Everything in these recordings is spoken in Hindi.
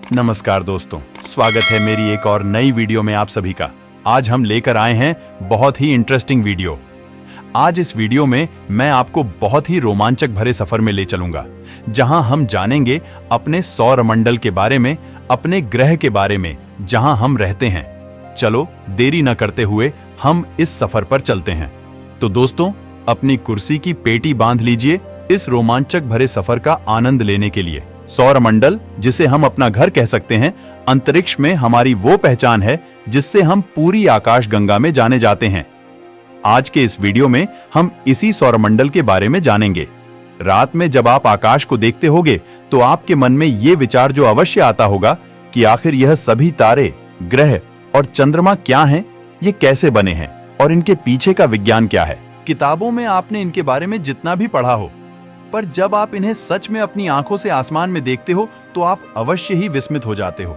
नमस्कार दोस्तों, स्वागत है मेरी एक और नई वीडियो में आप सभी का। आज हम लेकर आए हैं बहुत ही इंटरेस्टिंग वीडियो। आज इस वीडियो में मैं आपको बहुत ही रोमांचक भरे सफर में ले चलूंगा, जहां हम जानेंगे अपने सौरमंडल के बारे में, अपने ग्रह के बारे में जहां हम रहते हैं। चलो देरी न करते हुए हम इस सफर पर चलते हैं। तो दोस्तों, अपनी कुर्सी की पेटी बांध लीजिए इस रोमांचक भरे सफर का आनंद लेने के लिए। सौरमंडल, जिसे हम अपना घर कह सकते हैं, अंतरिक्ष में हमारी वो पहचान है जिससे हम पूरी आकाशगंगा में जाने जाते हैं। आज के इस वीडियो में हम इसी सौरमंडल के बारे में जानेंगे। रात में जब आप आकाश को देखते होंगे तो आपके मन में ये विचार जो अवश्य आता होगा कि आखिर यह सभी तारे, ग्रह और चंद्रमा क्या हैं, ये कैसे बने हैं और इनके पीछे का विज्ञान क्या है। किताबों में आपने इनके बारे में जितना भी पढ़ा हो, पर जब आप इन्हें सच में अपनी आंखों से आसमान में देखते हो तो आप अवश्य ही विस्मित हो जाते हो।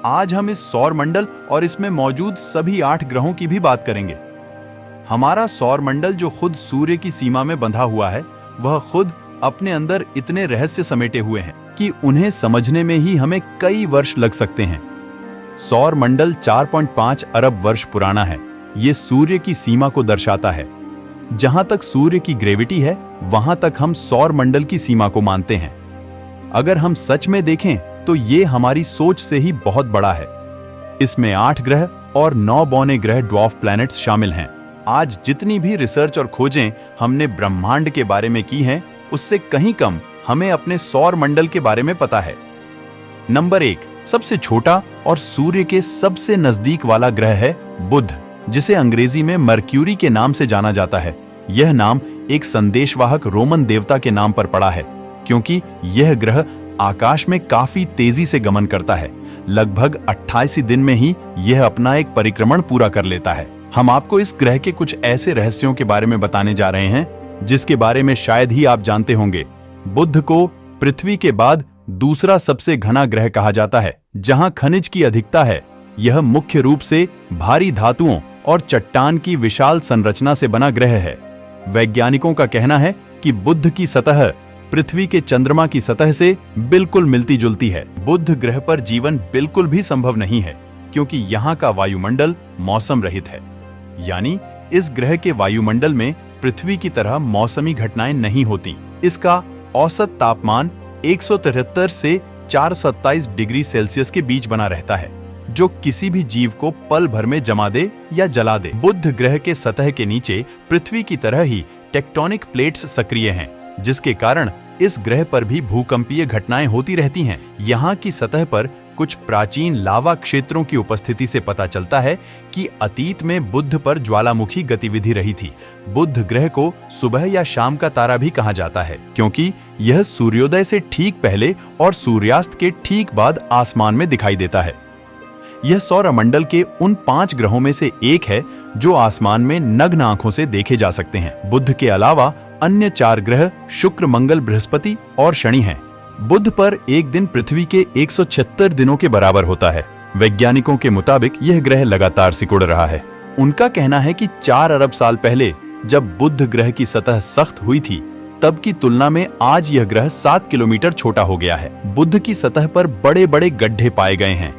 आज हम इस सौरमंडल और इसमें मौजूद सभी 8 ग्रहों की भी बात करेंगे। हमारा सौरमंडल जो खुद सूर्य की सीमा में बंधा हुआ है, वह खुद अपने अंदर इतने रहस्य समेटे हुए हैं कि उन्हें समझने में ही हमें कई वर्ष लग सकते हैं। सौरमंडल 4.5 अरब वर्ष पुराना है। ये सूर्य की सीमा को दर्शाता है। जहां तक सूर्य की ग्रेविटी है, वहां तक हम सौरमंडल की सीमा को मानते हैं। अगर हम सच में देखें तो ये हमारी सोच से ही बहुत बड़ा है। इसमें 8 ग्रह और 9 बौने ग्रह ड्वार्फ प्लैनेट्स शामिल हैं। आज जितनी भी रिसर्च और खोजें हमने ब्रह्मांड के बारे में की हैं, उससे कहीं कम हमें अपने सौरमंडल के बारे में पता है। नंबर 1, सबसे छोटा और सूर्य के सबसे नजदीक वाला ग्रह है बुध, जिसे अंग्रेजी में मर्क्यूरी के नाम से जाना जाता है। यह नाम एक संदेशवाहक रोमन देवता के नाम पर पड़ा है, क्योंकि यह ग्रह आकाश में काफी तेजी से गमन करता है। लगभग 28 दिन में ही यह अपना एक परिक्रमण पूरा कर लेता है। हम आपको इस ग्रह के कुछ ऐसे रहस्यों के बारे में बताने जा रहे हैं जिसके बारे में शायद ही आप जानते होंगे। बुध को पृथ्वी के बाद दूसरा सबसे घना ग्रह कहा जाता है, जहां खनिज की अधिकता है। यह मुख्य रूप से भारी धातुओं और चट्टान की विशाल संरचना से बना ग्रह है। वैज्ञानिकों का कहना है कि बुध की सतह पृथ्वी के चंद्रमा की सतह से बिल्कुल मिलती जुलती है। बुध ग्रह पर जीवन बिल्कुल भी संभव नहीं है, क्योंकि यहाँ का वायुमंडल मौसम रहित है। यानी इस ग्रह के वायुमंडल में पृथ्वी की तरह मौसमी घटनाएं नहीं होती। इसका औसत तापमान 173 से 427 डिग्री सेल्सियस के बीच बना रहता है, जो किसी भी जीव को पल भर में जमा दे या जला दे। बुध ग्रह के सतह के नीचे पृथ्वी की तरह ही टेक्टोनिक प्लेट्स सक्रिय हैं, जिसके कारण इस ग्रह पर भी भूकंपीय घटनाएं होती रहती हैं। यहाँ की सतह पर कुछ प्राचीन लावा क्षेत्रों की उपस्थिति से पता चलता है कि अतीत में बुध पर ज्वालामुखी गतिविधि रही थी। बुध ग्रह को सुबह या शाम का तारा भी कहा जाता है, क्योंकि यह सूर्योदय से ठीक पहले और सूर्यास्त के ठीक बाद आसमान में दिखाई देता है। यह सौरमंडल के उन 5 ग्रहों में से एक है जो आसमान में नग्न आंखों से देखे जा सकते हैं। बुध के अलावा अन्य 4 ग्रह शुक्र, मंगल, बृहस्पति और शनि हैं। बुध पर एक दिन पृथ्वी के 176 दिनों के बराबर होता है। वैज्ञानिकों के मुताबिक यह ग्रह लगातार सिकुड़ रहा है। उनका कहना है कि 4 अरब साल पहले जब बुध ग्रह की सतह सख्त हुई थी, तब की तुलना में आज यह ग्रह 7 किलोमीटर छोटा हो गया है। बुध की सतह पर बड़े बड़े गड्ढे पाए गए हैं।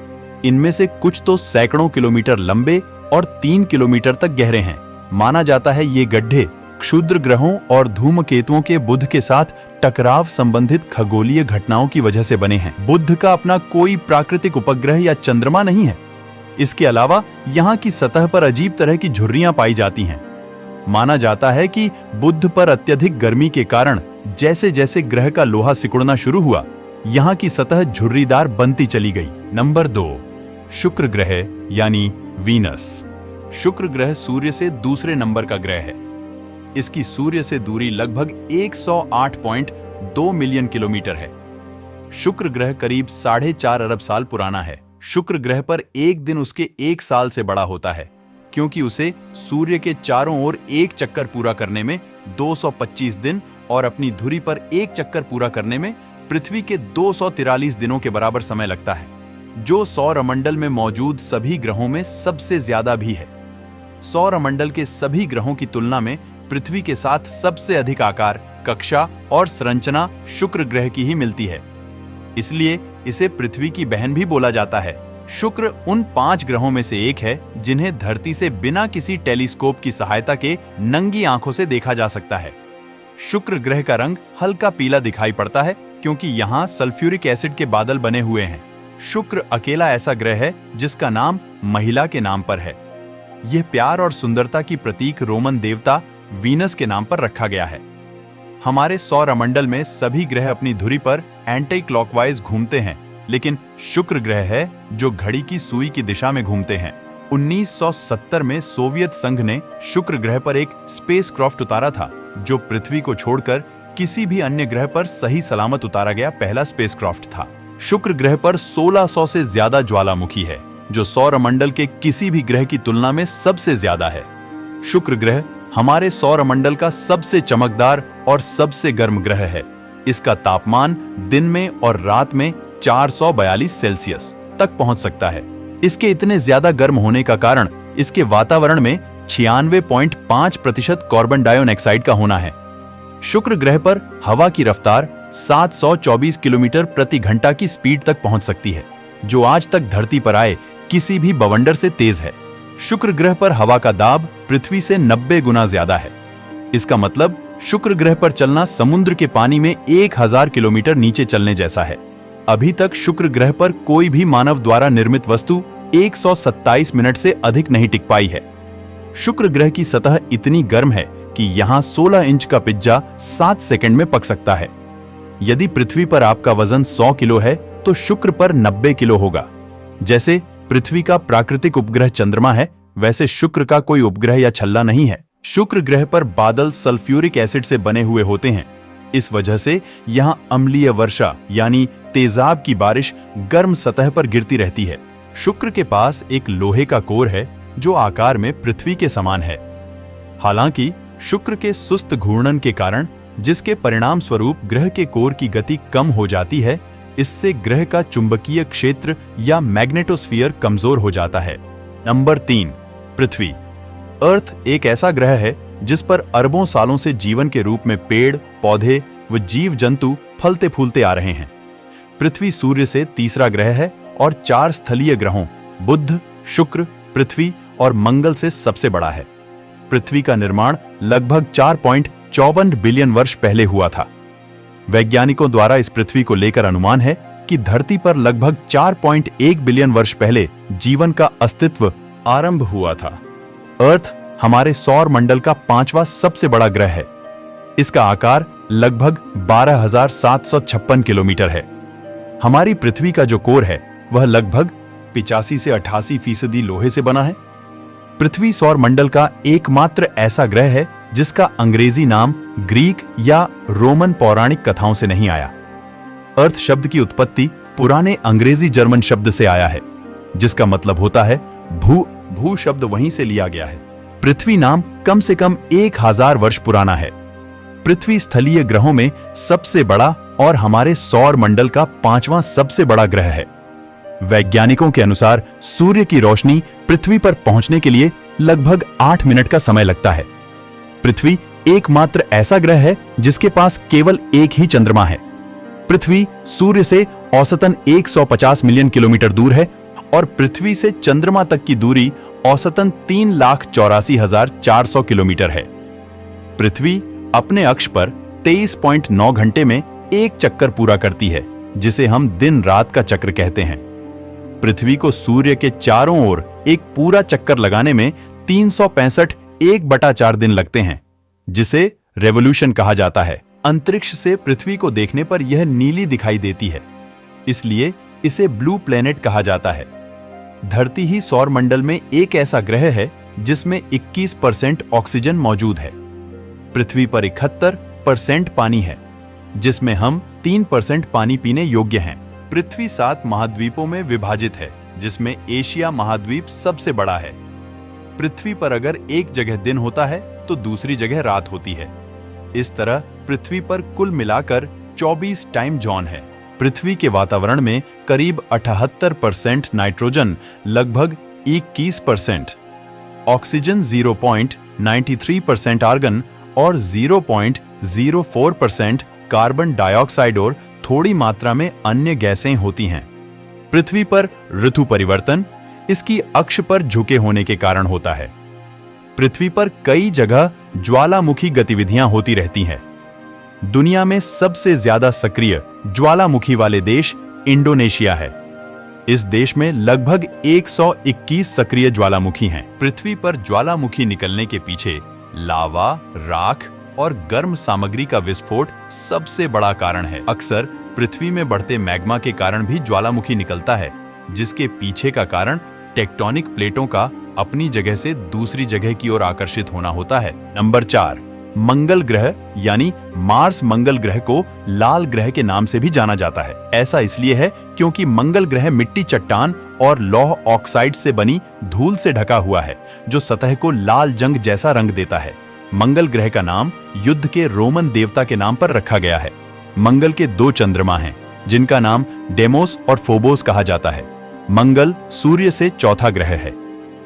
इनमें से कुछ तो सैकड़ों किलोमीटर लंबे और 3 किलोमीटर तक गहरे हैं। माना जाता है ये गड्ढे क्षुद्र ग्रहों और धूमकेतुओं के बुध के साथ टकराव संबंधित खगोलीय घटनाओं की वजह से बने हैं। बुध का अपना कोई प्राकृतिक उपग्रह या चंद्रमा नहीं है। इसके अलावा यहाँ की सतह पर अजीब तरह की झुर्रियां पाई जाती हैं। माना जाता है कि बुध पर अत्यधिक गर्मी के कारण जैसे जैसे ग्रह का लोहा सिकुड़ना शुरू हुआ, यहाँ की सतह झुर्रीदार बनती चली गई। नंबर 2, शुक्र ग्रह यानी वीनस। शुक्र ग्रह सूर्य से दूसरे नंबर का ग्रह है। इसकी सूर्य से दूरी लगभग 108.2 मिलियन किलोमीटर है। शुक्र ग्रह करीब 4.5 अरब साल पुराना है। शुक्र ग्रह पर एक दिन उसके 1 साल से बड़ा होता है, क्योंकि उसे सूर्य के चारों ओर एक चक्कर पूरा करने में 225 दिन और अपनी धुरी पर एक चक्कर पूरा करने में पृथ्वी के 243 दिनों के बराबर समय लगता है, जो सौरमंडल में मौजूद सभी ग्रहों में सबसे ज्यादा भी है। सौरमंडल के सभी ग्रहों की तुलना में पृथ्वी के साथ सबसे अधिक आकार, कक्षा और संरचना शुक्र ग्रह की ही मिलती है। इसलिए इसे पृथ्वी की बहन भी बोला जाता है। शुक्र उन 5 ग्रहों में से एक है जिन्हें धरती से बिना किसी टेलीस्कोप की सहायता के नंगी आंखों से देखा जा सकता है। शुक्र ग्रह का रंग हल्का पीला दिखाई पड़ता है क्योंकि यहाँ सल्फ्यूरिक एसिड के बादल बने हुए हैं। शुक्र अकेला ऐसा ग्रह है जिसका नाम महिला के नाम पर है। यह प्यार और सुंदरता की प्रतीक रोमन देवता वीनस के नाम पर रखा गया है। हमारे सौरमंडल में सभी ग्रह अपनी धुरी पर एंटी क्लॉकवाइज घूमते हैं, लेकिन शुक्र ग्रह है जो घड़ी की सुई की दिशा में घूमते हैं। 1970 में सोवियत संघ ने शुक्र ग्रह पर एक स्पेसक्राफ्ट उतारा था, जो पृथ्वी को छोड़कर किसी भी अन्य ग्रह पर सही सलामत उतारा गया पहला स्पेसक्राफ्ट था। शुक्र ग्रह पर 1600 से ज्यादा ज्वालामुखी है, जो सौरमंडल के किसी भी ग्रह की तुलना में सबसे ज्यादा है। शुक्र ग्रह हमारे सौरमंडल का सबसे चमकदार और सबसे गर्म ग्रह है। इसका तापमान दिन में और रात में 442 सेल्सियस तक पहुंच सकता है। इसके इतने ज्यादा गर्म होने का कारण इसके वातावरण में 96.5% कार्बन डाइऑक्साइड का होना है। शुक्र ग्रह पर हवा की रफ्तार 724 किलोमीटर प्रति घंटा की स्पीड तक पहुंच सकती है, जो आज तक धरती पर आए किसी भी बवंडर से तेज है। शुक्र ग्रह पर हवा का दाब पृथ्वी से 90 गुना ज्यादा है। इसका मतलब शुक्र ग्रह पर चलना समुद्र के पानी में 1000 किलोमीटर नीचे चलने जैसा है। अभी तक शुक्र ग्रह पर कोई भी मानव द्वारा निर्मित वस्तु 127 मिनट से अधिक नहीं टिक पाई है। शुक्र ग्रह की सतह इतनी गर्म है कि यहाँ 16 इंच का पिज्जा 7 सेकंड में पक सकता है। यदि पृथ्वी पर आपका वजन 100 किलो है तो शुक्र पर 90 किलो होगा। जैसे पृथ्वी का प्राकृतिक उपग्रह चंद्रमा है, वैसे शुक्र का कोई उपग्रह या छल्ला नहीं है। शुक्र ग्रह पर बादल सल्फ्यूरिक एसिड से बने हुए होते हैं। इस वजह से यहाँ अम्लीय वर्षा यानी तेजाब की बारिश गर्म सतह पर गिरती रहती है। शुक्र के पास एक लोहे का कोर है जो आकार में पृथ्वी के समान है। हालांकि शुक्र के सुस्त घूर्णन के कारण, जिसके परिणाम स्वरूप ग्रह के कोर की गति कम हो जाती है, इससे ग्रह का चुंबकीय क्षेत्र या मैग्नेटोस्फीयर कमजोर हो जाता है। नंबर 3, पृथ्वी। अर्थ एक ऐसा ग्रह है जिस पर अरबों सालों से जीवन के रूप में पेड़, पौधे व जीव जंतु फलते फूलते आ रहे हैं। पृथ्वी सूर्य से तीसरा ग्रह है और 4 स्थलीय ग्रहों बुध, शुक्र, पृथ्वी और मंगल से सबसे बड़ा है। पृथ्वी का निर्माण लगभग 4.54 बिलियन वर्ष पहले हुआ था। वैज्ञानिकों द्वारा इस पृथ्वी को लेकर अनुमान है कि धरती पर लगभग 4.1 बिलियन वर्ष पहले जीवन का अस्तित्व आरंभ हुआ था। अर्थ हमारे सौर मंडल का 5वां सबसे बड़ा ग्रह है। इसका आकार लगभग 12,756 किलोमीटर है। हमारी पृथ्वी का जो कोर है वह लगभग 85 से 88% लोहे से बना है। पृथ्वी सौर मंडल का एकमात्र ऐसा ग्रह है जिसका अंग्रेजी नाम ग्रीक या रोमन पौराणिक कथाओं से नहीं आया। अर्थ शब्द की उत्पत्ति पुराने अंग्रेजी जर्मन शब्द से आया है, जिसका मतलब होता है भू। भू शब्द वहीं से लिया गया है। पृथ्वी नाम कम से कम 1000 वर्ष पुराना है। पृथ्वी स्थलीय ग्रहों में सबसे बड़ा और हमारे सौर मंडल का 5वां सबसे बड़ा ग्रह है। वैज्ञानिकों के अनुसार सूर्य की रोशनी पृथ्वी पर पहुंचने के लिए लगभग 8 मिनट का समय लगता है। पृथ्वी एकमात्र ऐसा ग्रह है जिसके पास केवल एक ही चंद्रमा है। पृथ्वी सूर्य से औसतन 150 मिलियन किलोमीटर दूर है और पृथ्वी से चंद्रमा तक की दूरी औसतन 3,84,400 किलोमीटर है। पृथ्वी अपने अक्ष पर 23.9 घंटे में एक चक्कर पूरा करती है, जिसे हम दिन रात का चक्र कहते हैं। पृथ्वी को सूर्य के चारों ओर एक पूरा चक्कर लगाने में 365 1/4 दिन लगते हैं, जिसे रेवोल्यूशन कहा जाता है। अंतरिक्ष से पृथ्वी को देखने पर यह नीली दिखाई देती है, इसलिए इसे ब्लू प्लेनेट कहा जाता है। धरती ही सौर मंडल में एक ऐसा ग्रह है जिसमें 21% ऑक्सीजन मौजूद है। पृथ्वी पर 71% पानी है, जिसमें हम 3% पानी पीने योग्य हैं। पृथ्वी 7 महाद्वीपों में विभाजित है, जिसमें एशिया महाद्वीप सबसे बड़ा है। पृथ्वी पर अगर एक जगह दिन होता है तो दूसरी जगह रात होती है। इस तरह पृथ्वी पर कुल मिलाकर 24 टाइम जोन है। पृथ्वी के वातावरण में करीब 78% नाइट्रोजन, लगभग 21% ऑक्सीजन, 0.93% आर्गन और 0.04% कार्बन डाइऑक्साइड और थोड़ी मात्रा में अन्य गैसें होती हैं। पृथ्वी पर ऋतु परिवर्तन इसकी अक्ष पर झुके होने के कारण होता है। पृथ्वी पर कई जगह ज्वालामुखी गतिविधियां होती रहती हैं। दुनिया में सबसे ज्यादा सक्रिय ज्वालामुखी वाले देश इंडोनेशिया है। इस देश में लगभग 121 सक्रिय ज्वालामुखी हैं। पृथ्वी पर ज्वालामुखी निकलने के पीछे लावा, राख और गर्म सामग्री का विस्फोट सबसे बड़ा कारण है। अक्सर पृथ्वी में बढ़ते मैग्मा के कारण भी ज्वालामुखी निकलता है, जिसके पीछे का कारण टेक्टोनिक प्लेटों का अपनी जगह से दूसरी जगह की ओर आकर्षित होना होता है। नंबर 4, मंगल ग्रह यानी मार्स मंगल ग्रह को लाल ग्रह के नाम से भी जाना जाता है। ऐसा इसलिए है क्योंकि मंगल ग्रह मिट्टी, चट्टान और लौह ऑक्साइड से बनी धूल से ढका हुआ है, जो सतह को लाल जंग जैसा रंग देता है। मंगल ग्रह का नाम युद्ध के रोमन देवता के नाम पर रखा गया है। मंगल के 2 चंद्रमा हैं, जिनका नाम डेमोस और फोबोस कहा जाता है। मंगल सूर्य से चौथा ग्रह है।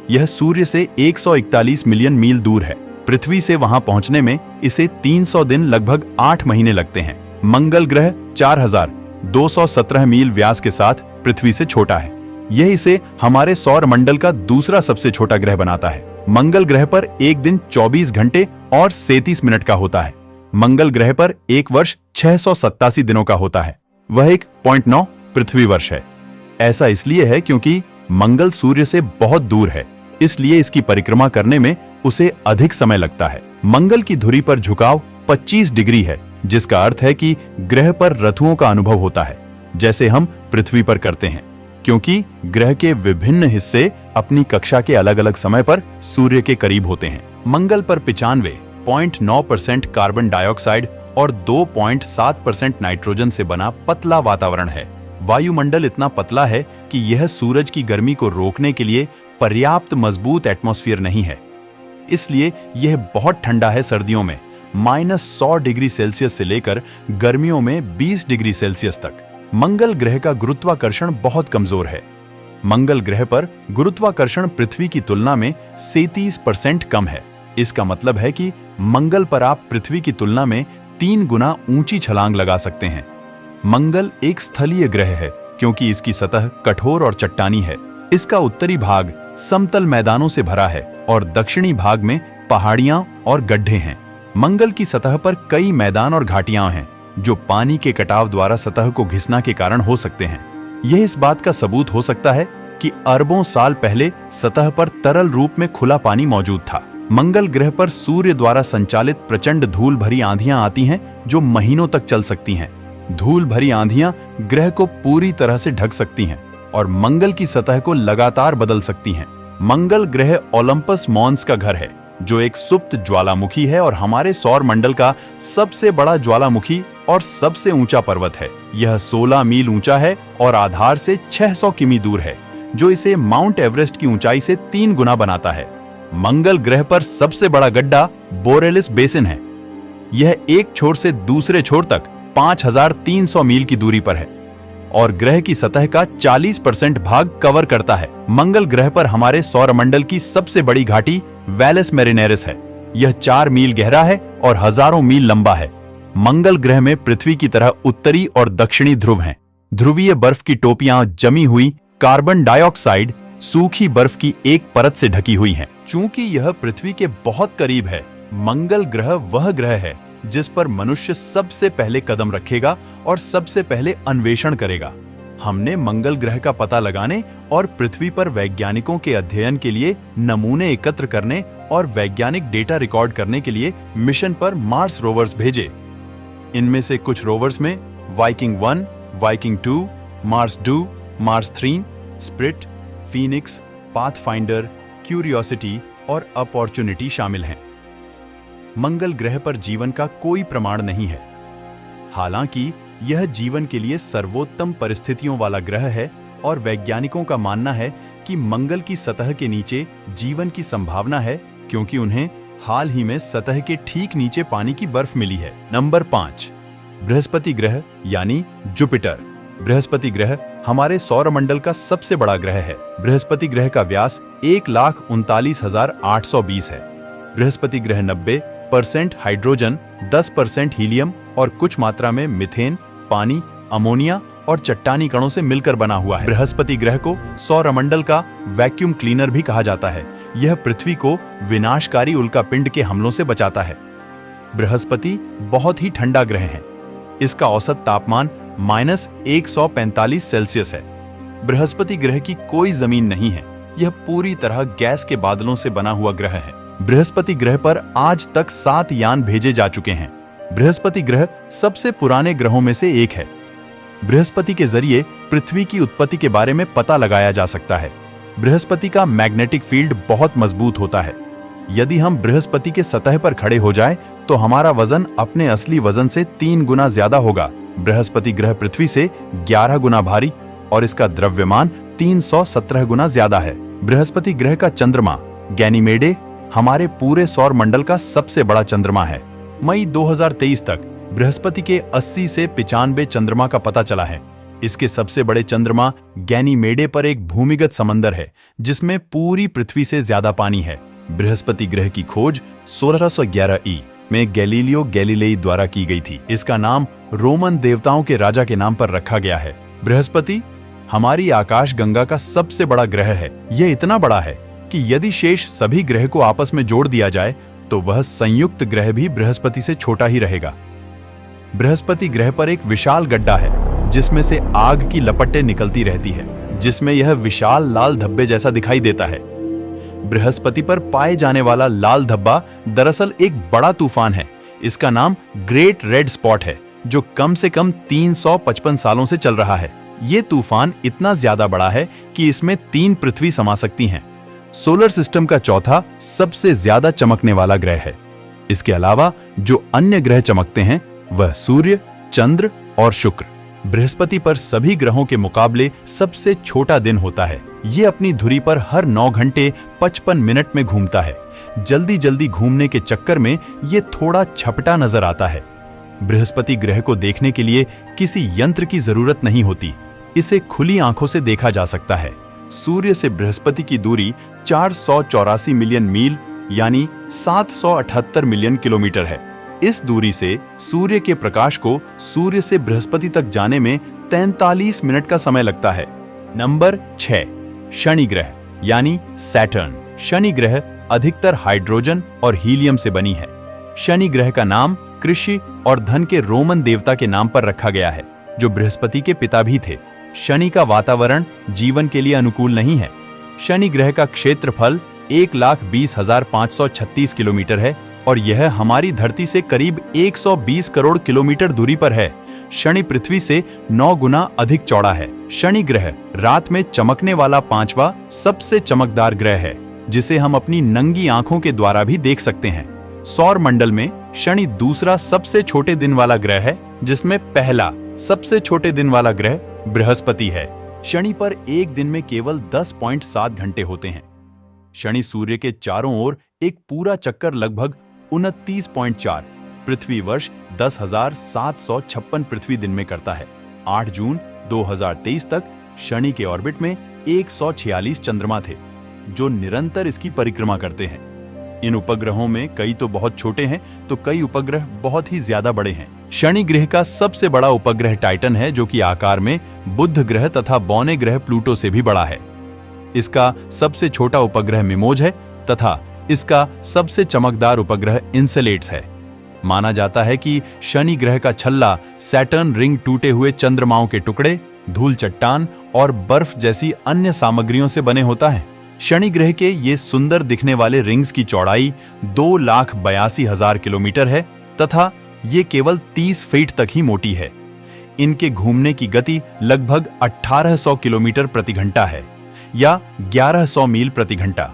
यह सूर्य से 141 मिलियन मील दूर है। पृथ्वी से वहां पहुंचने में इसे 300 दिन लगभग 8 महीने लगते हैं। मंगल ग्रह 4217 मील व्यास के साथ पृथ्वी से छोटा है। यह इसे हमारे सौर मंडल का दूसरा सबसे छोटा ग्रह बनाता है। मंगल ग्रह पर एक दिन 24 घंटे और 37 मिनट का होता है। मंगल ग्रह पर एक वर्ष 687 दिनों का होता है। वह 1.9 पृथ्वी वर्ष है। ऐसा इसलिए है क्योंकि मंगल सूर्य से बहुत दूर है, इसलिए इसकी परिक्रमा करने में उसे अधिक समय लगता है। मंगल की धुरी पर झुकाव 25 डिग्री है, जिसका अर्थ है कि ग्रह पर ऋतुओं का अनुभव होता है, जैसे हम पृथ्वी पर करते हैं, क्योंकि ग्रह के विभिन्न हिस्से अपनी कक्षा के अलग अलग समय पर सूर्य के करीब होते हैं। मंगल पर 95.9% कार्बन डाइऑक्साइड और 2.7% नाइट्रोजन से बना पतला वातावरण है। वायुमंडल इतना पतला है कि यह सूरज की गर्मी को रोकने के लिए पर्याप्त मजबूत एटमॉस्फेयर नहीं है। इसलिए यह बहुत ठंडा है सर्दियों में -100 डिग्री सेल्सियस से लेकर गर्मियों में 20 डिग्री सेल्सियस तक। मंगल ग्रह का गुरुत्वाकर्षण बहुत कमजोर है। मंगल ग्रह पर गुरुत्वाकर्षण पृथ्वी की तुलना में 37% कम है। इसका मतलब है कि मंगल पर आप पृथ्वी की तुलना में 3 गुना ऊंची छलांग लगा सकते हैं। मंगल एक स्थलीय ग्रह है क्योंकि इसकी सतह कठोर और चट्टानी है। इसका उत्तरी भाग समतल मैदानों से भरा है और दक्षिणी भाग में पहाड़ियां और गड्ढे हैं। मंगल की सतह पर कई मैदान और घाटियां हैं, जो पानी के कटाव द्वारा सतह को घिसना के कारण हो सकते हैं। यह इस बात का सबूत हो सकता है कि अरबों साल पहले सतह पर तरल रूप में खुला पानी मौजूद था। मंगल ग्रह पर सूर्य द्वारा संचालित प्रचंड धूल भरी आंधियां आती हैं, जो महीनों तक चल सकती हैं। धूल भरी आंधियां ग्रह को पूरी तरह से ढक सकती हैं और मंगल की सतह को लगातार बदल सकती हैं। मंगल ग्रह ओलंपस मॉन्स का घर है, जो एक सुप्त ज्वालामुखी है और हमारे सौर मंडल का सबसे बड़ा ज्वालामुखी और सबसे ऊंचा पर्वत है। यह 16 मील ऊंचा है और आधार से 600 किमी दूर है, जो इसे माउंट एवरेस्ट की ऊंचाई से 3 गुना बनाता है। मंगल ग्रह पर सबसे बड़ा गड्ढा बोरेलिस बेसिन है। यह एक छोर से दूसरे छोर तक 5300 मील की दूरी पर है और ग्रह की सतह का 40% भाग कवर करता है। मंगल ग्रह पर हमारे सौरमंडल की सबसे बड़ी घाटी वैलेस मेरिनेरिस है। यह 4 मील गहरा है और हजारों मील लंबा है। मंगल ग्रह में पृथ्वी की तरह उत्तरी और दक्षिणी ध्रुव हैं। ध्रुवीय बर्फ की टोपियां जमी हुई कार्बन डाइऑक्साइड सूखी बर्फ की एक परत से ढकी हुई हैं। चूंकि यह पृथ्वी के बहुत करीब है, मंगल ग्रह वह ग्रह है जिस पर मनुष्य सबसे पहले कदम रखेगा और सबसे पहले अन्वेषण करेगा। हमने मंगल ग्रह का पता लगाने और पृथ्वी पर वैज्ञानिकों के अध्ययन के लिए नमूने एकत्र करने और वैज्ञानिक डेटा रिकॉर्ड करने के लिए मिशन पर मार्स रोवर्स भेजे। इनमें से कुछ रोवर्स में Viking 1, Viking 2, Mars 2, Mars 3, spirit, Phoenix, pathfinder, curiosity और अपॉर्चुनिटी शामिल हैं। मंगल ग्रह पर जीवन का कोई प्रमाण नहीं है। हालांकि यह जीवन के लिए सर्वोत्तम परिस्थितियों वाला ग्रह है और वैज्ञानिकों का मानना है कि मंगल की सतह के नीचे जीवन की संभावना है, क्योंकि उन्हें हाल ही में सतह के ठीक नीचे पानी की बर्फ मिली है। नंबर 5, बृहस्पति ग्रह यानी जुपिटर। बृहस्पति ग्रह हमारे सौरमंडल का सबसे बड़ा ग्रह है। बृहस्पति ग्रह का व्यास 1,39,820 है। बृहस्पति ग्रह 90% हाइड्रोजन, 10% हीलियम और कुछ मात्रा में मीथेन, पानी अमोनिया और चट्टानी कणों से मिलकर बना हुआ है। बृहस्पति ग्रह को सौरमंडल का वैक्यूम क्लीनर भी कहा जाता है। यह पृथ्वी को विनाशकारी उल्कापिंड के हमलों से बचाता है। बृहस्पति बहुत ही ठंडा ग्रह है। इसका औसत तापमान -145 सेल्सियस है। बृहस्पति ग्रह की कोई जमीन नहीं है। यह पूरी तरह गैस के बादलों से बना हुआ ग्रह है। बृहस्पति ग्रह पर आज तक 7 यान भेजे जा चुके हैं। बृहस्पति ग्रह सबसे पुराने ग्रहों में से एक है। बृहस्पति के जरिए पृथ्वी की उत्पत्ति के बारे में पता लगाया जा सकता है। बृहस्पति का मैग्नेटिक फील्ड बहुत मजबूत होता है। यदि हम बृहस्पति के सतह पर खड़े हो जाएं, तो हमारा वजन अपने असली वजन से 3 गुना ज्यादा होगा। बृहस्पति ग्रह पृथ्वी से 11 गुना भारी और इसका द्रव्यमान 317 गुना ज्यादा है। बृहस्पति ग्रह का चंद्रमा गैनीमेडे हमारे पूरे सौर मंडल का सबसे बड़ा चंद्रमा है। मई 2023 तक बृहस्पति के 80 से 95 चंद्रमा का पता चला है। इसके सबसे बड़े चंद्रमा गैनीमेडे पर एक भूमिगत समंदर है जिसमें पूरी पृथ्वी से ज्यादा पानी है। बृहस्पति ग्रह की खोज 1611 में गैलीलियो गैलीलेई द्वारा की गई थी। इसका नाम रोमन देवताओं के राजा के नाम पर रखा गया है। बृहस्पति हमारी आकाश गंगा का सबसे बड़ा ग्रह है। यह इतना बड़ा है कि यदि शेष सभी ग्रह को आपस में जोड़ दिया जाए तो वह संयुक्त ग्रह भी बृहस्पति से छोटा ही रहेगा। बृहस्पति ग्रह पर एक विशाल गड्ढा है जिसमें से आग की लपटें निकलती रहती है, जिसमें यह विशाल लाल धब्बे जैसा दिखाई देता है। बृहस्पति पर पाए जाने वाला लाल धब्बा दरअसल एक बड़ा तूफान है। इसका नाम ग्रेट रेड स्पॉट है, जो कम से कम 355 सालों से चल रहा है। ये तूफान इतना ज्यादा बड़ा है कि इसमें 3 पृथ्वी समा सकती हैं। सोलर सिस्टम का चौथा सबसे ज्यादा चमकने वाला ग्रह है। इसके अलावा जो अन्य ग्रह चमकते हैं वह सूर्य, चंद्र और शुक्र। बृहस्पति पर सभी ग्रहों के मुकाबले सबसे छोटा दिन होता है। ये अपनी धुरी पर हर 9 घंटे 55 मिनट में घूमता है। जल्दी जल्दी घूमने के चक्कर में ये थोड़ा छपटा नजर आता है। बृहस्पति ग्रह को देखने के लिए किसी यंत्र की जरूरत नहीं होती। इसे खुली आंखों से देखा जा सकता है। सूर्य से बृहस्पति की दूरी 484 मिलियन मील यानी 778 मिलियन किलोमीटर है। इस दूरी से सूर्य के प्रकाश को सूर्य से बृहस्पति तक जाने में 43 मिनट का समय लगता है। नंबर 6, शनि ग्रह यानी सैटर्न। शनि ग्रह अधिकतर हाइड्रोजन और हीलियम से बनी है। शनि ग्रह का नाम कृषि और धन के रोमन देवता के नाम पर रखा गया है, जो बृहस्पति के पिता भी थे। शनि का वातावरण जीवन के लिए अनुकूल नहीं है। शनि ग्रह का क्षेत्रफल 1,20,536 किलोमीटर है और यह हमारी धरती से करीब 120 करोड़ किलोमीटर दूरी पर है। शनि पृथ्वी से 9 गुना अधिक चौड़ा है। शनि ग्रह रात में चमकने वाला 5वां सबसे चमकदार ग्रह है, जिसे हम अपनी नंगी आंखों के द्वारा भी देख सकते हैं। सौर मंडल में शनि दूसरा सबसे छोटे दिन वाला ग्रह है, जिसमें पहला सबसे छोटे दिन वाला ग्रह बृहस्पति है। शनि पर एक दिन में केवल 10.7 घंटे होते हैं। शनि सूर्य के चारों ओर एक पूरा चक्कर लगभग 29.4 पृथ्वी वर्ष 10,756 पृथ्वी दिन में करता है। 8 जून 2023 तक शनि के ऑर्बिट में 146 चंद्रमा थे, जो निरंतर इसकी परिक्रमा करते हैं। इन उपग्रहों में कई तो बहुत छोटे हैं, तो कई उपग्रह बहुत ही ज्यादा बड़े हैं। शनि ग्रह का सबसे बड़ा उपग्रह टाइटन है, जो कि आकार में बुध ग्रह तथा बौने ग्रह प्लूटो से भी बड़ा है। इसका सबसे छोटा उपग्रह मिमोज है तथा इसका सबसे चमकदार उपग्रह इंसेलेड्स है। माना जाता है कि शनि ग्रह का छल्ला सैटर्न रिंग टूटे हुए चंद्रमाओं के टुकड़े, धूल चट्टान और बर्फ जैसी अन्य सामग्रियों से बने होता है। शनि ग्रह के ये सुंदर दिखने वाले रिंग्स की चौड़ाई 2,82,000 किलोमीटर है तथा ये केवल 30 फीट तक ही मोटी है। इनके घूमने की गति लगभग 1800 किलोमीटर प्रति घंटा है या 1100 मील प्रति घंटा।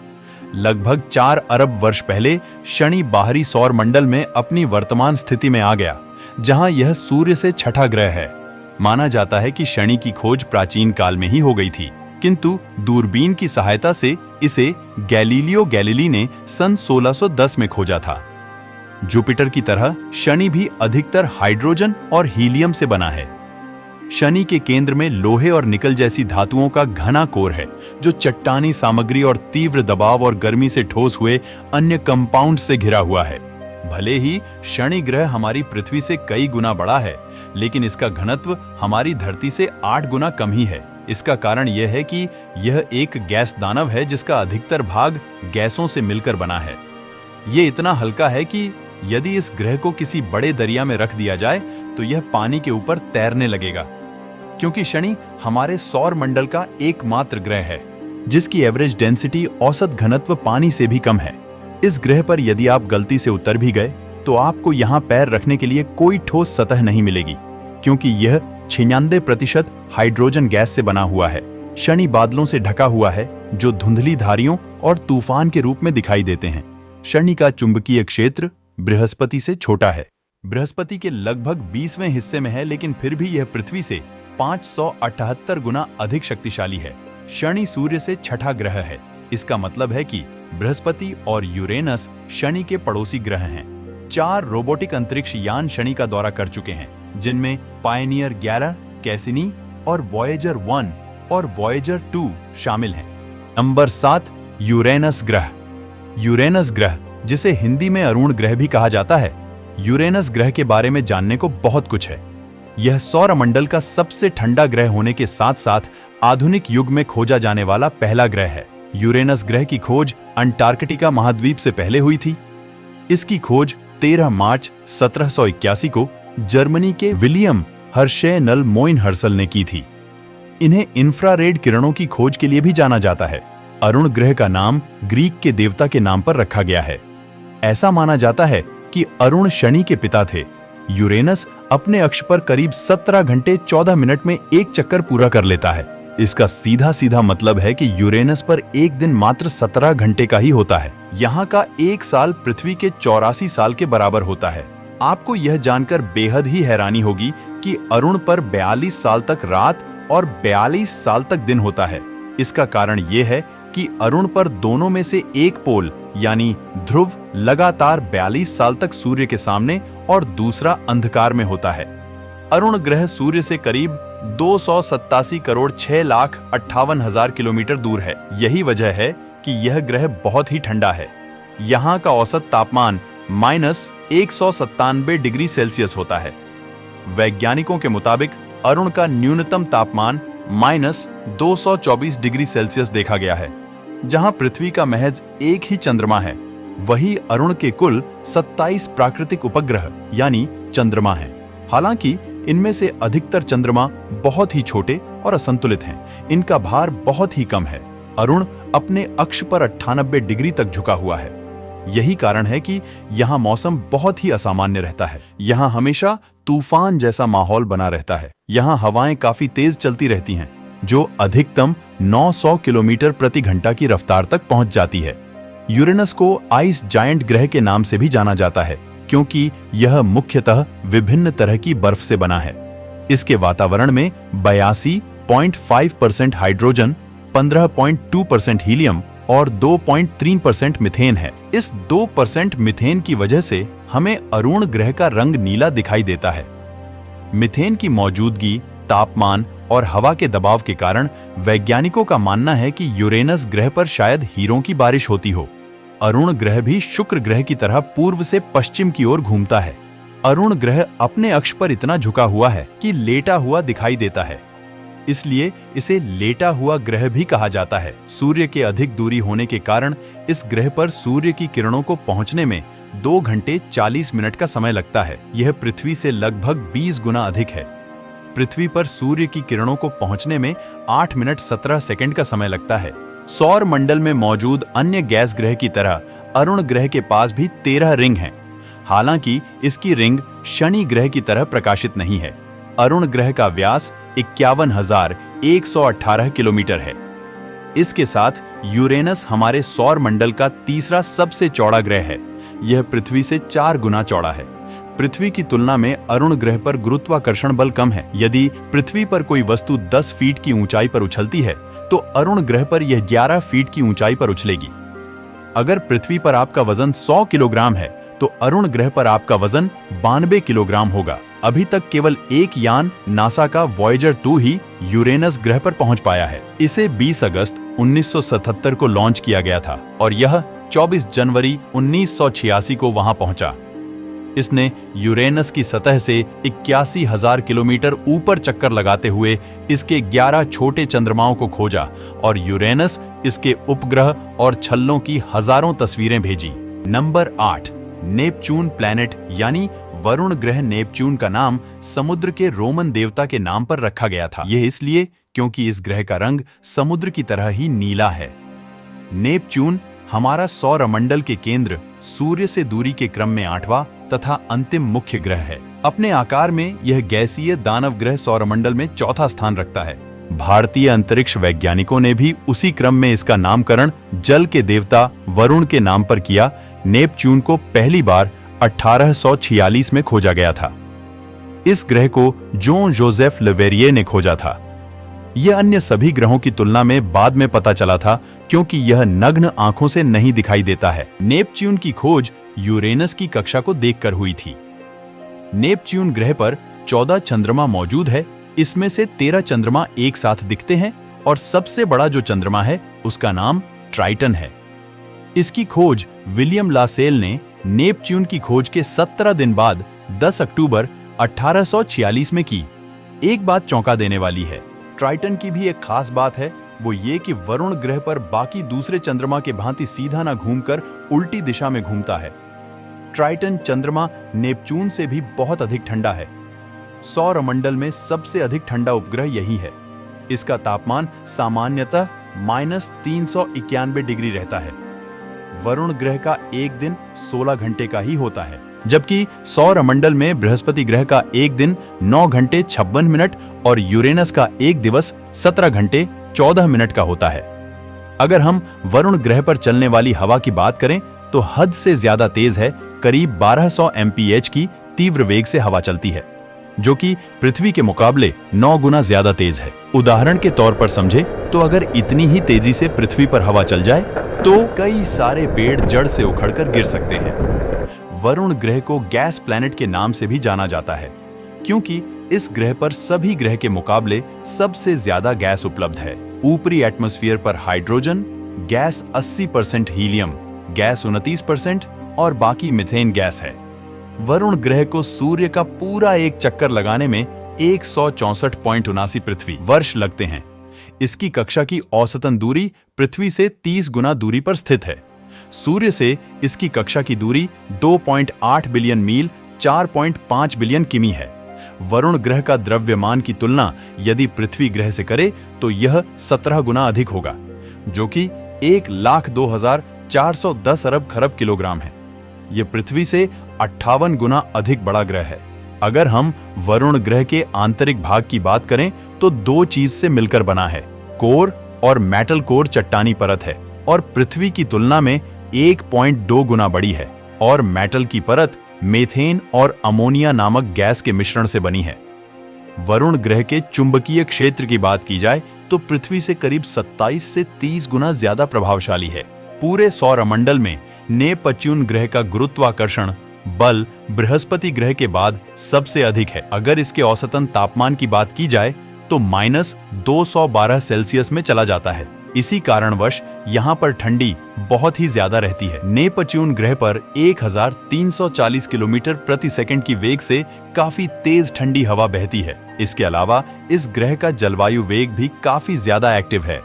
लगभग 4 अरब वर्ष पहले शनि बाहरी सौर मंडल में अपनी वर्तमान स्थिति में आ गया, जहां यह सूर्य से छठा ग्रह है। माना जाता है कि शनि की खोज प्राचीन काल में ही हो गई थी, किंतु दूरबीन की सहायता से इसे गैलीलियो गैलीली ने सन 1610 में खोजा था। जुपिटर की तरह शनि भी अधिकतर हाइड्रोजन और हीलियम से बना है। शनि के केंद्र में लोहे और निकल जैसी धातुओं का घना कोर है, जो चट्टानी सामग्री और तीव्र दबाव और गर्मी से ठोस हुए अन्य कंपाउंड से घिरा हुआ है। भले ही शनि ग्रह हमारी पृथ्वी से कई गुना बड़ा है, लेकिन इसका घनत्व हमारी धरती से 8 गुना कम ही है। इसका कारण यह है कि यह एक गैस दानव है जिसका अधिकतर भाग गैसों से मिलकर बना है। ये इतना हल्का है कि यदि इस ग्रह को किसी बड़े दरिया में रख दिया जाए तो यह पानी के ऊपर तैरने लगेगा, क्योंकि शनि हमारे सौर मंडल का एकमात्र ग्रह है जिसकी एवरेज डेंसिटी औसत घनत्व पानी से भी कम है। इस ग्रह पर यदि आप गलती से उतर भी गए तो आपको यहाँ पैर रखने के लिए कोई ठोस सतह नहीं मिलेगी, क्योंकि यह 96% हाइड्रोजन गैस से बना हुआ है। शनि बादलों से ढका हुआ है जो धुंधली धारियों और तूफान के रूप में दिखाई देते हैं। शनि का चुंबकीय क्षेत्र बृहस्पति से छोटा है, बृहस्पति के लगभग 20वें हिस्से में है, लेकिन फिर भी यह पृथ्वी से 578 गुना अधिक शक्तिशाली है। शनि सूर्य से छठा ग्रह है। इसका मतलब है कि बृहस्पति और यूरेनस शनि के पड़ोसी ग्रह हैं। 4 रोबोटिक अंतरिक्ष यान शनि का दौरा कर चुके हैं, जिनमें पायनियर 11, कैसिनी और वॉयेजर 1 और वॉयेजर 2 शामिल हैं। नंबर 7, यूरेनस ग्रह। यूरेनस ग्रह, जिसे हिंदी में अरुण ग्रह भी कहा जाता है, यूरेनस ग्रह के बारे में जानने को बहुत कुछ है। यह सौरमंडल का सबसे ठंडा ग्रह होने के साथ साथ आधुनिक युग में खोजा जाने वाला पहला ग्रह है। यूरेनस ग्रह की खोज अंटार्कटिका महाद्वीप से पहले हुई थी। इसकी खोज 13 मार्च 1781 को जर्मनी के विलियम हर्शे नल मोइन हर्सल ने की थी। इन्हें इंफ्रारेड किरणों की खोज के लिए भी जाना जाता है। अरुण ग्रह का नाम ग्रीक के देवता के नाम पर रखा गया है। ऐसा माना जाता है कि अरुण शनि के पिता थे। यूरेनस अपने अक्ष पर करीब 17 घंटे 14 मिनट में एक चक्कर पूरा कर लेता है। इसका सीधा सीधा मतलब है कि यूरेनस पर एक दिन मात्र 17 घंटे का ही होता है। यहाँ का एक साल पृथ्वी के 84 साल के बराबर होता है। आपको यह जानकर बेहद ही हैरानी होगी कि अरुण पर 42 साल तक रात और 42 साल तक दिन होता है। इसका कारण यह है कि अरुण पर दोनों में से एक पोल यानी ध्रुव लगातार 42 साल तक सूर्य के सामने और दूसरा अंधकार में होता है। अरुण ग्रह सूर्य से करीब 287 करोड़ 6,58,000 किलोमीटर दूर है। यही वजह है कि यह ग्रह बहुत ही ठंडा है। यहाँ का औसत तापमान -197 डिग्री सेल्सियस होता है। वैज्ञानिकों के मुताबिक अरुण का न्यूनतम तापमान -224 डिग्री सेल्सियस देखा गया है। जहां पृथ्वी का महज एक ही चंद्रमा है, वही अरुण के कुल 27 प्राकृतिक उपग्रह यानी चंद्रमा हैं। हालांकि इनमें से अधिकतर चंद्रमा बहुत ही छोटे और असंतुलित हैं। इनका भार बहुत ही कम है। अरुण अपने अक्ष पर 98 डिग्री तक झुका हुआ है। यही कारण है कि यहाँ मौसम बहुत ही असामान्य रहता है। यहाँ हमेशा तूफान जैसा माहौल बना रहता है। यहाँ हवाएं काफी तेज चलती रहती हैं, जो अधिकतम 900 किलोमीटर प्रति घंटा की रफ्तार तक पहुंच जाती है। यूरेनस को आइस जायंट ग्रह के नाम से भी जाना जाता है, क्योंकि यह मुख्यतः विभिन्न तरह की बर्फ से बना है। इसके वातावरण में 82.5% हाइड्रोजन, 15.2% हीलियम और 2.3% मीथेन है। इस 2% मीथेन की वजह से हमें अरुण ग्रह का रंग नीला दिखाई देता है। मीथेन की मौजूदगी, तापमान और हवा के दबाव के कारण वैज्ञानिकों का मानना है कि यूरेनस ग्रह पर शायद हीरों की बारिश होती हो। अरुण ग्रह भी शुक्र ग्रह की तरह पूर्व से पश्चिम की ओर घूमता है। अरुण ग्रह अपने अक्ष पर इतना झुका हुआ है कि लेटा हुआ दिखाई देता है, इसलिए इसे लेटा हुआ ग्रह भी कहा जाता है। सूर्य के अधिक दूरी होने के कारण इस ग्रह पर सूर्य की किरणों को पहुंचने में 2 घंटे 40 मिनट का समय लगता है। यह पृथ्वी से लगभग 20 गुना अधिक है। पृथ्वी पर सूर्य की किरणों को पहुंचने में 8 मिनट 17 सेकंड का समय लगता है। सौर मंडल में मौजूद अन्य गैस ग्रह की तरह अरुण ग्रह के पास भी 13 रिंग हैं। हालांकि इसकी रिंग शनि ग्रह की तरह प्रकाशित नहीं है। अरुण ग्रह का व्यास 51,118 किलोमीटर है। इसके साथ यूरेनस हमारे सौर मंडल का तीसरा सबसे चौड़ा ग्रह है। यह पृथ्वी से 4 गुना चौड़ा है। पृथ्वी की तुलना में अरुण ग्रह पर गुरुत्वाकर्षण बल कम है। यदि पृथ्वी पर कोई वस्तु 10 फीट की ऊंचाई पर उछलती है, तो अरुण ग्रह पर यह 11 फीट की ऊंचाई पर उछलेगी। अगर पृथ्वी पर आपका वजन 100 किलोग्राम है, तो अरुण ग्रह पर आपका वजन 92 किलोग्राम होगा। अभी तक केवल एक यान नासा का वॉयेजर 2 ही यूरेनस ग्रह पर पहुंच पाया है। इसे 20 अगस्त 1977 को लॉन्च किया गया था और यह 24 जनवरी 1986 को वहां पहुंचा। इसने यूरेनस की सतह से 81,000 किलोमीटर ऊपर चक्कर लगाते हुए इसके 11 छोटे चंद्रमाओं को खोजा और यूरेनस, इसके उपग्रह और छल्लों की हजारों तस्वीरें भेजी। नंबर 8, नेपच्यून प्लैनेट यानी वरुण ग्रह। नेपच्यून का नाम समुद्र के रोमन देवता के नाम पर रखा गया था। यह इसलिए क्योंकि इस ग्रह का रंग समुद्र की तरह ही नीला है। नेपच्यून हमारा सौरमंडल के केंद्र सूर्य से दूरी के क्रम में 8वां तथा अंतिम मुख्य ग्रह है। अपने आकार में यह गैसीय दानव ग्रह सौरमंडल में चौथा स्थान रखता है। भारतीय अंतरिक्ष वैज्ञानिकों ने भी उसी क्रम में इसका नामकरण जल के देवता वरुण के नाम पर किया। नेपच्यून को पहली बार 1846 में खोजा गया था। इस ग्रह को जोन जोसेफ लेवेरिये ने खोजा था। यह अन्य सभी ग्रहों की तुलना में बाद में पता चला था क्योंकि यह नग्न आंखों से नहीं दिखाई देता है। नेपच्यून की खोज यूरेनस की कक्षा को देखकर हुई थी। नेपच्यून ग्रह पर 14 चंद्रमा मौजूद है। इसमें से 13 चंद्रमा एक साथ दिखते हैं और सबसे बड़ा जो चंद्रमा है उसका नाम ट्राइटन है। इसकी खोज विलियम लासेल ने नेपच्यून की खोज के 17 दिन बाद 10 अक्टूबर 1846 में की। एक बात चौंका देने वाली है, ट्राइटन की भी एक खास बात है, वो ये कि वरुण ग्रह पर बाकी दूसरे चंद्रमा के भांति सीधा ना घूमकर उल्टी दिशा में घूमता है। ट्राइटन चंद्रमा नेपच्यून से भी बहुत अधिक ठंडा है। सौरमंडल में सबसे अधिक ठंडा उपग्रह यही है। इसका तापमान सामान्यतः -391 डिग्री रहता है। वरुण ग्रह का एक दिन 16 घंटे का ही होता है, जबकि सौरमंडल में बृहस्पति ग्रह का एक दिन 9 घंटे 56 मिनट और यूरेनस का एक दिवस 17 घंटे 14 मिनट का होता है। अगर हम वरुण ग्रह पर चलने वाली हवा की बात करें तो हद से ज्यादा तेज है। करीब 1200 mph की तीव्र वेग से हवा चलती है, जो कि पृथ्वी के मुकाबले 9 गुना ज्यादा तेज है। उदाहरण के तौर पर समझे तो अगर इतनी ही तेजी से पृथ्वी पर हवा चल जाए तो कई सारे पेड़ जड़ से उखड़कर गिर सकते हैं। वरुण ग्रह को गैस प्लैनेट के नाम से भी जाना जाता है क्योंकि इस ग्रह पर सभी ग्रह के मुकाबले सबसे ज्यादा गैस उपलब्ध है। ऊपरी एटमॉस्फेयर पर हाइड्रोजन गैस 80%, हीलियम गैस 29% और बाकी मीथेन गैस है। वरुण ग्रह को सूर्य का पूरा एक चक्कर लगाने में 164.79 पृथ्वी वर्ष लगते हैं। इसकी कक्षा की औसतन दूरी पृथ्वी से 30 गुना दूरी पर स्थित है। सूर्य से इसकी कक्षा की दूरी 2.8 बिलियन मील 4.5 बिलियन किमी है। वरुण ग्रह का द्रव्यमान की तुलना यदि पृथ्वी ग्रह से करे तो यह 17 गुना अधिक होगा, जो कि 1,02,410 अरब खरब किलोग्राम है। यह पृथ्वी से 58 गुना अधिक बड़ा ग्रह है। अगर हम वरुण ग्रह के आंतरिक भाग की बात करें तो दो चीज से मिलकर बना है। कोर और मेटल कोर चट्टानी परत है और पृथ्वी की तुलना में 1.2 गुना बड़ी है, और मेटल की परत मीथेन और अमोनिया नामक गैस के मिश्रण से बनी है। वरुण ग्रह के चुंबकीय क्षेत्र की बात की जाए तो पृथ्वी से करीब 27 से 30 गुना ज्यादा प्रभावशाली है। पूरे सौरमंडल में नेपच्यून ग्रह का गुरुत्वाकर्षण बल बृहस्पति ग्रह के बाद सबसे अधिक है। अगर इसके औसतन तापमान की बात की जाए तो -212 सेल्सियस में चला जाता है। इसी कारणवश यहाँ पर ठंडी बहुत ही ज्यादा रहती है। नेपच्यून ग्रह पर 1340 किलोमीटर प्रति सेकंड की वेग से काफी तेज ठंडी हवा बहती है। इसके अलावा इस ग्रह का जलवायु वेग भी काफी ज्यादा एक्टिव है।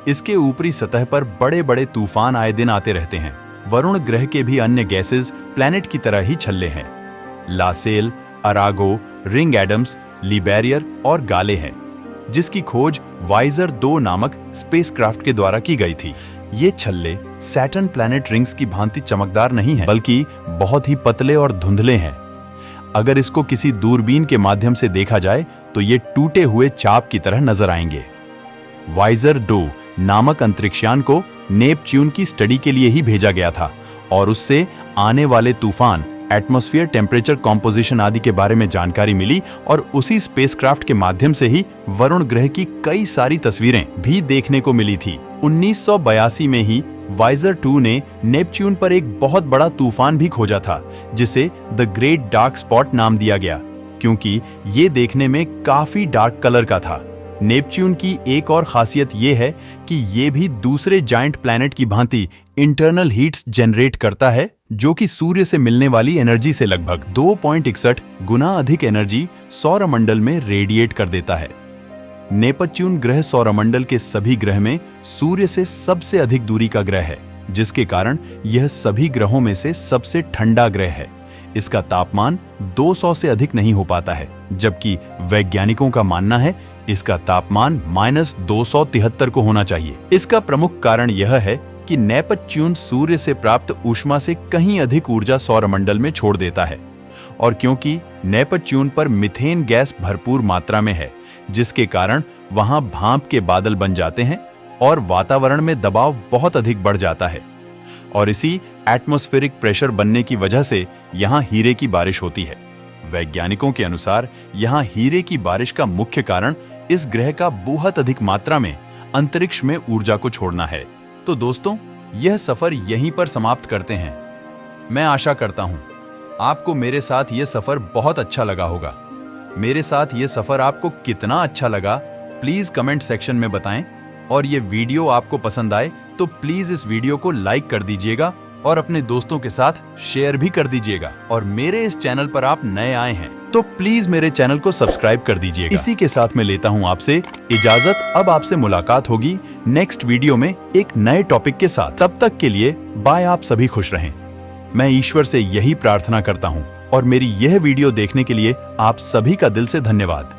इसके ऊपरी सतह पर बड़े बड़े तूफान आए दिन आते रहते हैं। वरुण ग्रह के भी अन्य गैसेस प्लैनेट की तरह ही छल्ले हैं। लासेल, अरागो, रिंग एडम्स, लिबेरियर और गाले हैं, जिसकी खोज वाइजर 2 नामक स्पेसक्राफ्ट के द्वारा की गई थी। ये छल्ले सैटर्न प्लैनेट रिंग्स की भांति चमकदार नहीं है, बल्कि बहुत ही पतले और धुंधले हैं। अगर इसको किसी दूरबीन के माध्यम से देखा जाए तो ये टूटे हुए चाप की तरह नजर आएंगे। वाइजर 2 नामक अंतरिक्षयान को नेपच्यून की स्टडी के लिए ही भेजा गया था और उससे आने वाले तूफान, एटमॉस्फेयर टेम्परेचर कॉम्पोजिशन आदि के बारे में जानकारी मिली, और उसी स्पेसक्राफ्ट के माध्यम से ही वरुण ग्रह की कई सारी तस्वीरें भी देखने को मिली थी। 1982 में ही वाइजर 2 ने नेपच्यून पर एक बहुत बड़ा तूफान भी खोजा था, जिसे द ग्रेट डार्क स्पॉट नाम दिया गया, क्योंकि ये देखने में काफी डार्क कलर का था। नेपच्यून की एक और खासियत यह है कि ये भी दूसरे जायंट प्लैनेट की भांति इंटरनल हीट्स जनरेट करता है, जो कि सूर्य से मिलने वाली एनर्जी से लगभग 2.61 गुना अधिक एनर्जी सौरमंडल में रेडिएट कर देता है। नेपच्यून ग्रह सौरमंडल के सभी ग्रह में सूर्य से सबसे अधिक दूरी का ग्रह है, जिसके कारण यह सभी ग्रहों में से सबसे ठंडा ग्रह है। इसका तापमान 200 से अधिक नहीं हो पाता है, जबकि वैज्ञानिकों का मानना है इसका तापमान -273 को होना चाहिए। इसका प्रमुख कारण यह है कि नेपच्यून सूर्य से प्राप्त ऊष्मा से कहीं अधिक ऊर्जा सौरमंडल में छोड़ देता है, और क्योंकि नेपच्यून पर मीथेन गैस भरपूर मात्रा में है, जिसके कारण वहां भाप के बादल बन जाते हैं और वातावरण में दबाव बहुत अधिक बढ़ जाता है, और इसी एटमॉस्फेरिक प्रेशर बनने की वजह से यहां हीरे की बारिश होती है। वैज्ञानिकों के अनुसार यहां हीरे की बारिश का मुख्य कारण इस ग्रह का बहुत अधिक मात्रा में अंतरिक्ष में ऊर्जा को छोड़ना है। तो दोस्तों, यह सफर यहीं पर समाप्त करते हैं। मैं आशा करता हूं आपको मेरे साथ यह सफर बहुत अच्छा लगा होगा। मेरे साथ यह सफर आपको कितना अच्छा लगा प्लीज कमेंट सेक्शन में बताएं, और ये वीडियो आपको पसंद आए तो प्लीज इस वीडियो को लाइक कर दीजिएगा और अपने दोस्तों के साथ शेयर भी कर दीजिएगा। और मेरे इस चैनल पर आप नए आए हैं तो प्लीज मेरे चैनल को सब्सक्राइब कर दीजिएगा। इसी के साथ मैं लेता हूं आपसे इजाजत। अब आपसे मुलाकात होगी नेक्स्ट वीडियो में एक नए टॉपिक के साथ। तब तक के लिए बाय। आप सभी खुश रहें। मैं ईश्वर से यही प्रार्थना करता हूं, और मेरी यह वीडियो देखने के लिए आप सभी का दिल से धन्यवाद।